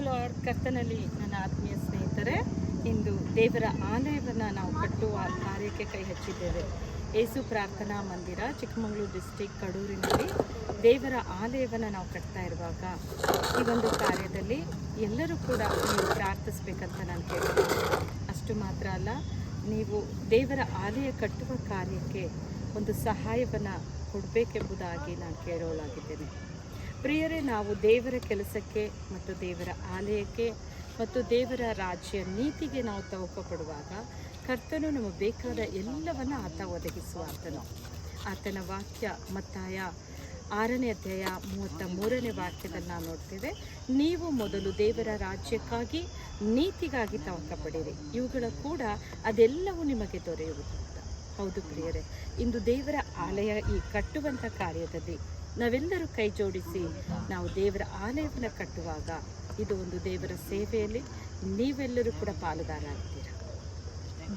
Lord ಕರ್ತನಲ್ಲಿ ನನ್ನ ಆತ್ಮೀಯ ಸ್ನೇಹಿತರೆ, ಇಂದು ದೇವರ ಆಲಯವನ್ನು ನಾವು ಕಟ್ಟುವ ಕಾರ್ಯಕ್ಕೆ ಕೈ ಹಚ್ಚಿದ್ದೇವೆ. ಏಸು ಪ್ರಾರ್ಥನಾ ಮಂದಿರ, ಚಿಕ್ಕಮಗಳೂರು ಡಿಸ್ಟಿಕ್, ಕಡೂರಿನಲ್ಲಿ ದೇವರ ಆಲಯವನ್ನು ನಾವು ಕಟ್ತಾ ಇರುವಾಗ ಈ ಒಂದು ಕಾರ್ಯದಲ್ಲಿ ಎಲ್ಲರೂ ಕೂಡ ನೀವು ಪ್ರಾರ್ಥಿಸ್ಬೇಕಂತ ನಾನು ಕೇಳ್ತೀನಿ. ಅಷ್ಟು ಮಾತ್ರ ಅಲ್ಲ, ನೀವು ದೇವರ ಆಲಯ ಕಟ್ಟುವ ಕಾರ್ಯಕ್ಕೆ ಒಂದು ಸಹಾಯವನ್ನು ಕೊಡಬೇಕೆಂಬುದಾಗಿ ನಾನು ಕೇಳೋಳಾಗಿದ್ದೇನೆ. ಪ್ರಿಯರೇ, ನಾವು ದೇವರ ಕೆಲಸಕ್ಕೆ ಮತ್ತು ದೇವರ ಆಲಯಕ್ಕೆ ಮತ್ತು ದೇವರ ರಾಜ್ಯ ನೀತಿಗೆ ನಾವು ತವಕ ಪಡುವಾಗ ಕರ್ತನು ನಮಗೆ ಬೇಕಾದ ಎಲ್ಲವನ್ನು ಆತ ಒದಗಿಸುವ ಆತನ ವಾಕ್ಯ ಮತ್ತಾಯ 6ನೇ ಅಧ್ಯಾಯ 33ನೇ ವಾಕ್ಯದಲ್ಲಿ ನಾವು ನೋಡ್ತೇವೆ. ನೀವು ಮೊದಲು ದೇವರ ರಾಜ್ಯಕ್ಕಾಗಿ ನೀತಿಗಾಗಿ ತವಕ ಪಡಿರಿ, ಇವುಗಳ ಕೂಡ ಅದೆಲ್ಲವೂ ನಿಮಗೆ ದೊರೆಯುವುದು. ಹೌದು ಪ್ರಿಯರೇ, ಇಂದು ದೇವರ ಆಲಯ ಈ ಕಟ್ಟುವಂಥ ಕಾರ್ಯದಲ್ಲಿ ನಾವೆಲ್ಲರೂ ಕೈ ಜೋಡಿಸಿ ನಾವು ದೇವರ ಆಲಯವನ್ನು ಕಟ್ಟುವಾಗ ಇದು ಒಂದು ದೇವರ ಸೇವೆಯಲ್ಲಿ ನೀವೆಲ್ಲರೂ ಕೂಡ ಪಾಲುದಾರರಾಗಿದ್ದೀರ.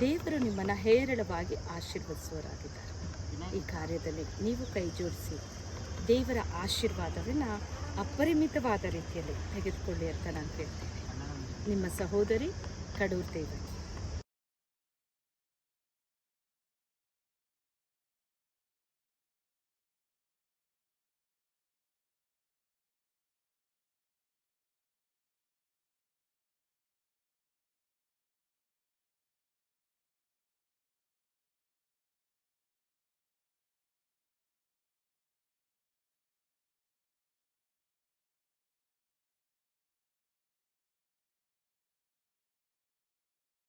ದೇವರು ನಿಮ್ಮನ್ನು ಹೇರಳವಾಗಿ ಆಶೀರ್ವದಿಸುವರಾಗಿದ್ದಾರೆ. ಈ ಕಾರ್ಯದಲ್ಲಿ ನೀವು ಕೈ ಜೋಡಿಸಿ ದೇವರ ಆಶೀರ್ವಾದವನ್ನು ಅಪರಿಮಿತವಾದ ರೀತಿಯಲ್ಲಿ ತೆಗೆದುಕೊಳ್ಳಿ ಅಂತ ನಾನು ಕೇಳ್ತೀನಿ. ನಿಮ್ಮ ಸಹೋದರಿ, ಕಡೂರು ದೇವತೆ.